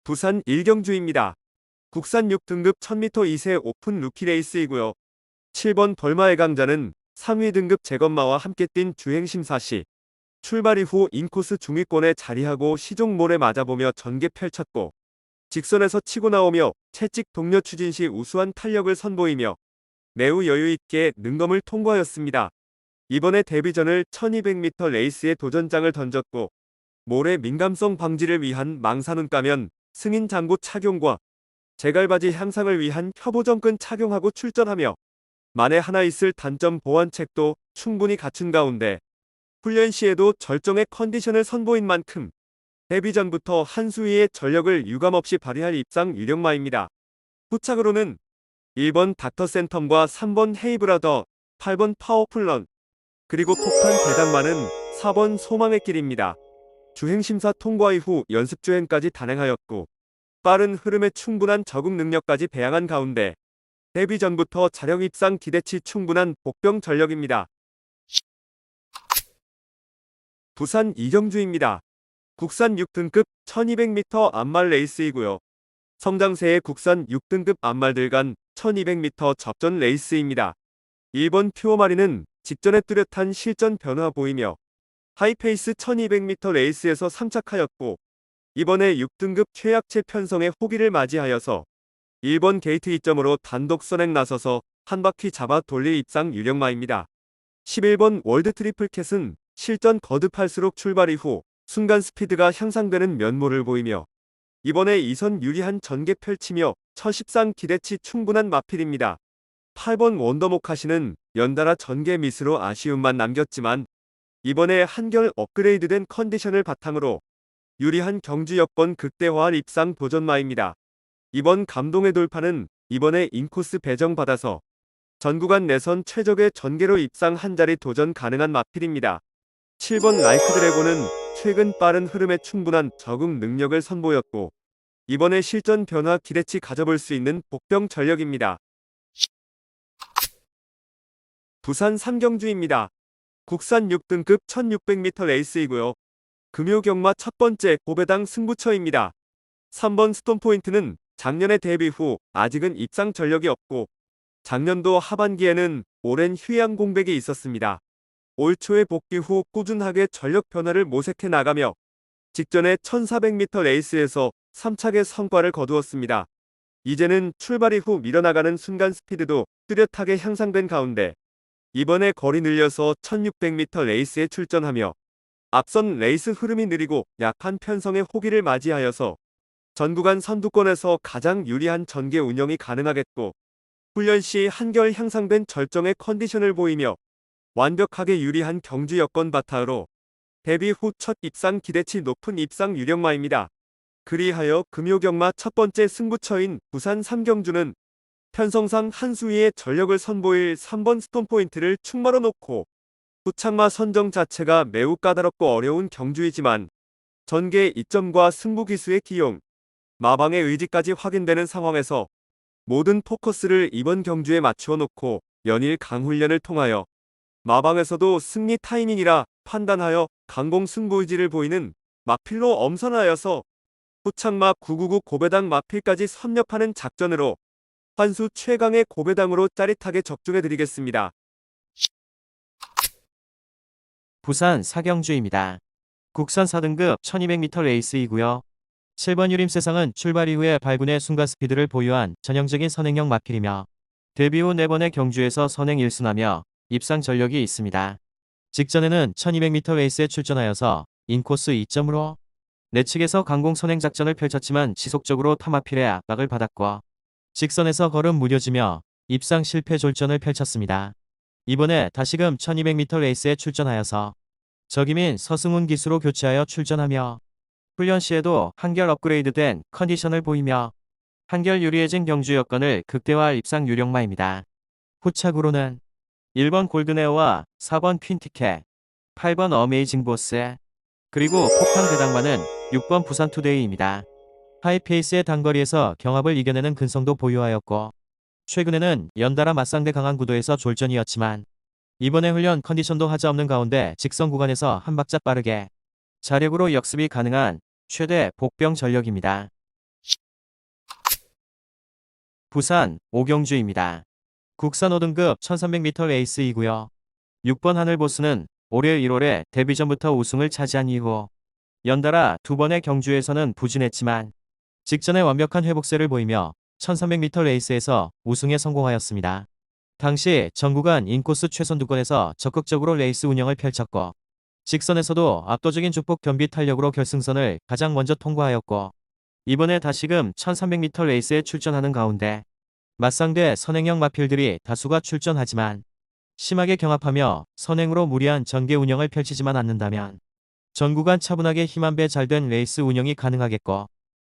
부산 일경주입니다. 국산 6등급 1000m 2세 오픈 루키 레이스이고요. 7번 벌마의 강자는 상위 등급 재건마와 함께 뛴 주행심사 시 출발 이후 인코스 중위권에 자리하고 시종몰에 맞아보며 전개 펼쳤고 직선에서 치고 나오며 채찍 동료 추진 시 우수한 탄력을 선보이며 매우 여유있게 능검을 통과하였습니다. 이번에 데뷔전을 1200m 레이스에 도전장을 던졌고 몰의 민감성 방지를 위한 망사눈 가면, 승인 장구 착용과 제갈바지 향상을 위한 협오정근 착용하고 출전하며 만에 하나 있을 단점 보완책도 충분히 갖춘 가운데 훈련 시에도 절정의 컨디션을 선보인 만큼 데뷔 전부터 한 수위의 전력을 유감없이 발휘할 입상 유력마입니다. 후착으로는 1번 닥터센텀과 3번 헤이브라더, 8번 파워풀런, 그리고 폭탄 대당마는 4번 소망의 길입니다. 주행심사 통과 이후 연습주행까지 단행하였고 빠른 흐름에 충분한 적응 능력까지 배양한 가운데 데뷔 전부터 자력 입상 기대치 충분한 복병 전력입니다. 부산 이경주입니다. 국산 6등급 1200m 암말 레이스이고요. 성장세의 국산 6등급 암말들 간 1200m 접전 레이스입니다. 1번 퓨어마리는 직전에 뚜렷한 실전 변화 보이며 하이페이스 1200m 레이스에서 3착하였고 이번에 6등급 최약체 편성의 호기를 맞이하여서 1번 게이트 2점으로 단독 선행 나서서 한 바퀴 잡아 돌릴 입상 유력마입니다. 11번 월드 트리플캣은 실전 거듭할수록 출발 이후 순간 스피드가 향상되는 면모를 보이며 이번에 2선 유리한 전개 펼치며 첫 입상 기대치 충분한 마필입니다. 8번 원더모카시는 연달아 전개 미스로 아쉬움만 남겼지만 이번에 한결 업그레이드된 컨디션을 바탕으로 유리한 경주 여건 극대화할 입상 도전마입니다. 이번 감동의 돌파는 이번에 인코스 배정받아서 전 구간 내선 최적의 전개로 입상 한 자리 도전 가능한 마필입니다. 7번 라이크 드래곤은 최근 빠른 흐름에 충분한 적응 능력을 선보였고 이번에 실전 변화 기대치 가져볼 수 있는 복병 전력입니다. 부산 삼경주입니다. 국산 6등급 1600m 레이스이고요. 금요경마 첫 번째 고배당 승부처입니다. 3번 스톤포인트는 작년에 데뷔 후 아직은 입상 전력이 없고 작년도 하반기에는 오랜 휴양 공백이 있었습니다. 올 초에 복귀 후 꾸준하게 전력 변화를 모색해 나가며 직전에 1400m 레이스에서 3착의 성과를 거두었습니다. 이제는 출발 이후 밀어나가는 순간 스피드도 뚜렷하게 향상된 가운데 이번에 거리 늘려서 1600m 레이스에 출전하며 앞선 레이스 흐름이 느리고 약한 편성의 호기를 맞이하여서 전 구간 선두권에서 가장 유리한 전개 운영이 가능하겠고 훈련 시 한결 향상된 절정의 컨디션을 보이며 완벽하게 유리한 경주 여건 바탕으로 데뷔 후 첫 입상 기대치 높은 입상 유력마입니다. 그리하여 금요경마 첫 번째 승부처인 부산 삼경주는 편성상 한 수위의 전력을 선보일 3번 스톤포인트를 축마로 놓고 후착마 선정 자체가 매우 까다롭고 어려운 경주이지만 전개 이점과 승부 기수의 기용, 마방의 의지까지 확인되는 상황에서 모든 포커스를 이번 경주에 맞추어 놓고 연일 강훈련을 통하여 마방에서도 승리 타이밍이라 판단하여 강공 승부 의지를 보이는 마필로 엄선하여서 후착마 999 고배당 마필까지 섭렵하는 작전으로 환수 최강의 고배당으로 짜릿하게 적중해드리겠습니다. 부산 사경주입니다. 국산 4등급 1200m 레이스이고요. 7번 유림세상은 출발 이후에 발군의 순간 스피드를 보유한 전형적인 선행형 마필이며 데뷔 후 4번의 경주에서 선행 1순하며 입상 전력이 있습니다. 직전에는 1200m 레이스에 출전하여서 인코스 2점으로 내측에서 강공 선행 작전을 펼쳤지만 지속적으로 타마필의 압박을 받았고 직선에서 걸음 무뎌지며 입상 실패 졸전을 펼쳤습니다. 이번에 다시금 1200m 레이스에 출전하여서 적임인 서승훈 기수로 교체하여 출전하며 훈련 시에도 한결 업그레이드된 컨디션을 보이며 한결 유리해진 경주 여건을 극대화할 입상 유력마입니다. 후착으로는 1번 골드네어와 4번 퀸티켓, 8번 어메이징 보스, 그리고 폭탄 대당마는 6번 부산투데이입니다. 하이페이스의 단거리에서 경합을 이겨내는 근성도 보유하였고 최근에는 연달아 맞상대 강한 구도에서 졸전이었지만 이번에 훈련 컨디션도 하자없는 가운데 직선 구간에서 한 박자 빠르게 자력으로 역습이 가능한 최대 복병 전력입니다. 부산 오경주입니다. 국산 5등급 1300m 에이스이고요. 6번 하늘보스는 올해 1월에 데뷔전부터 우승을 차지한 이후 연달아 2번의 경주에서는 부진했지만 직전에 완벽한 회복세를 보이며 1300m 레이스에서 우승에 성공하였습니다. 당시 전 구간 인코스 최선두권에서 적극적으로 레이스 운영을 펼쳤고 직선에서도 압도적인 주폭 겸비 탄력으로 결승선을 가장 먼저 통과하였고 이번에 다시금 1300m 레이스에 출전하는 가운데 맞상대 선행형 마필들이 다수가 출전하지만 심하게 경합하며 선행으로 무리한 전개 운영을 펼치지만 않는다면 전 구간 차분하게 힘 한 배 잘된 레이스 운영이 가능하겠고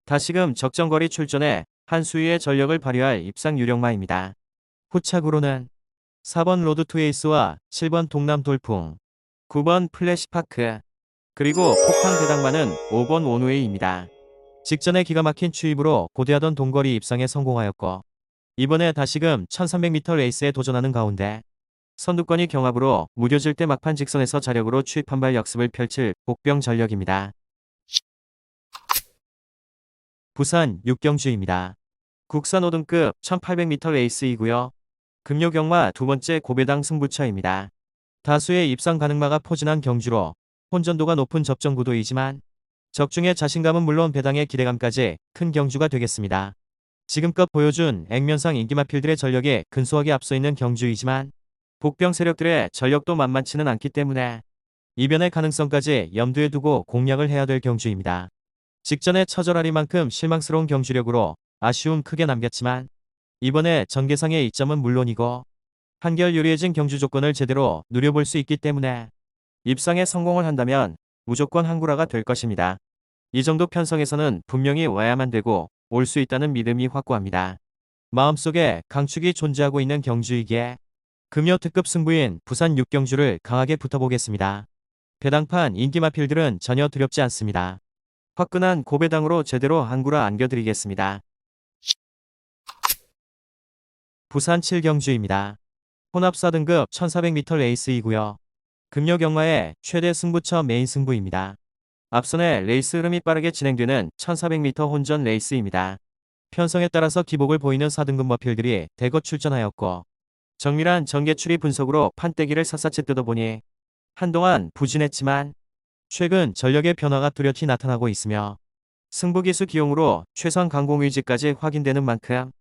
다시금 적정거리 출전에 한 수위의 전력을 발휘할 입상 유력마입니다. 후착으로는 4번 로드 투 에이스와 7번 동남 돌풍, 9번 플래시파크, 그리고 폭탄 대당마는 5번 원웨이입니다. 직전에 기가 막힌 추입으로 고대하던 동거리 입상에 성공하였고 이번에 다시금 1300m 레이스에 도전하는 가운데 선두권이 경합으로 무뎌질 때 막판 직선에서 자력으로 추입 한 발 역습을 펼칠 복병 전력입니다. 부산 육경주입니다. 국산 5등급 1800m 레이스이고요. 금요 경마 두 번째 고배당 승부처입니다. 다수의 입상 가능마가 포진한 경주로 혼전도가 높은 접전 구도이지만 적중의 자신감은 물론 배당의 기대감까지 큰 경주가 되겠습니다. 지금껏 보여준 액면상 인기마필들의 전력에 근소하게 앞서 있는 경주이지만 복병 세력들의 전력도 만만치는 않기 때문에 이변의 가능성까지 염두에 두고 공략을 해야 될 경주입니다. 직전에 처절하리만큼 실망스러운 경주력으로 아쉬움 크게 남겼지만 이번에 전개상의 이점은 물론이고 한결 유리해진 경주 조건을 제대로 누려볼 수 있기 때문에 입상에 성공을 한다면 무조건 한구라가 될 것입니다. 이 정도 편성에서는 분명히 와야만 되고 올 수 있다는 믿음이 확고합니다. 마음속에 강축이 존재하고 있는 경주이기에 금요 특급 승부인 부산 육경주를 강하게 붙어보겠습니다. 배당판 인기마필들은 전혀 두렵지 않습니다. 화끈한 고배당으로 제대로 한구라 안겨드리겠습니다. 부산 7경주입니다. 혼합 4등급 1400m 레이스이고요. 금요 경마의 최대 승부처 메인 승부입니다. 앞선에 레이스 흐름이 빠르게 진행되는 1400m 혼전 레이스입니다. 편성에 따라서 기복을 보이는 4등급 머필들이 대거 출전하였고 정밀한 전개추리 분석으로 판때기를 샅샅이 뜯어보니 한동안 부진했지만 최근 전력의 변화가 뚜렷이 나타나고 있으며 승부기수 기용으로 최선 강공 의지까지 확인되는 만큼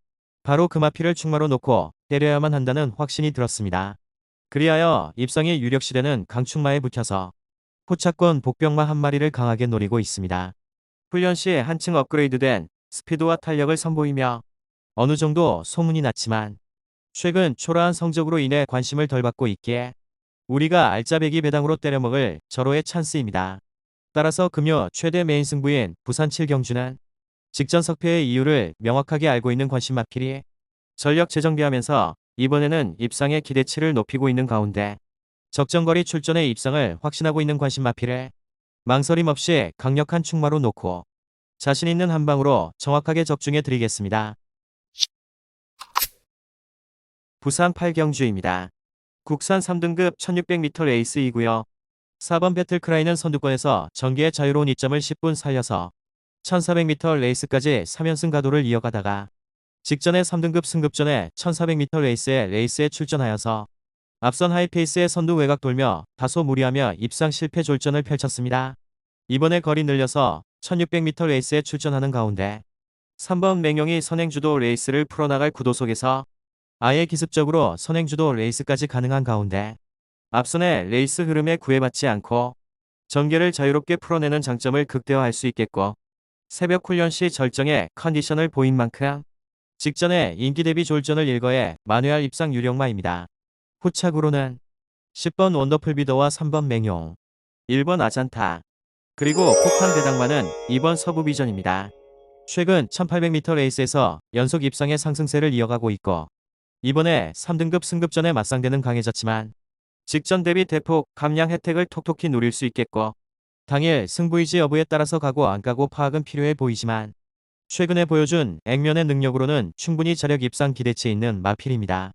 바로 그 마필을 충마로 놓고 때려야만 한다는 확신이 들었습니다. 그리하여 입상의 유력시대는 강충마에 붙여서 포차권 복병마 한 마리를 강하게 노리고 있습니다. 훈련 시 한층 업그레이드된 스피드와 탄력을 선보이며 어느 정도 소문이 났지만 최근 초라한 성적으로 인해 관심을 덜 받고 있기에 우리가 알짜배기 배당으로 때려먹을 절호의 찬스입니다. 따라서 금요 최대 메인 승부인 부산 7경주는 직전 석패의 이유를 명확하게 알고 있는 관심마필이 전력 재정비하면서 이번에는 입상의 기대치를 높이고 있는 가운데 적정거리 출전의 입상을 확신하고 있는 관심마필을 망설임 없이 강력한 충마로 놓고 자신 있는 한 방으로 정확하게 적중해 드리겠습니다. 부산 8경주입니다. 국산 3등급 1600m 레이스이고요. 4번 배틀크라이는 선두권에서 전개의 자유로운 이점을 10분 살려서 1400m 레이스까지 3연승 가도를 이어가다가 직전에 3등급 승급전에 1400m 레이스에 출전하여서 앞선 하이페이스의 선두 외곽 돌며 다소 무리하며 입상 실패 졸전을 펼쳤습니다. 이번에 거리 늘려서 1600m 레이스에 출전하는 가운데 3번 맹용이 선행주도 레이스를 풀어나갈 구도 속에서 아예 기습적으로 선행주도 레이스까지 가능한 가운데 앞선의 레이스 흐름에 구애받지 않고 전개를 자유롭게 풀어내는 장점을 극대화할 수 있겠고 새벽 훈련 시 절정의 컨디션을 보인 만큼 직전에 인기 대비 졸전을 일거해 만회할 입상 유력마입니다. 후착으로는 10번 원더풀 비더와 3번 맹용, 1번 아잔타, 그리고 폭탄 대당마는 2번 서부비전입니다. 최근 1800m 레이스에서 연속 입상의 상승세를 이어가고 있고 이번에 3등급 승급전에 맞상대는 강해졌지만 직전 대비 대폭 감량 혜택을 톡톡히 누릴 수 있겠고 당일 승부의지 여부에 따라서 가고 안 가고 파악은 필요해 보이지만 최근에 보여준 액면의 능력으로는 충분히 자력 입상 기대치에 있는 마필입니다.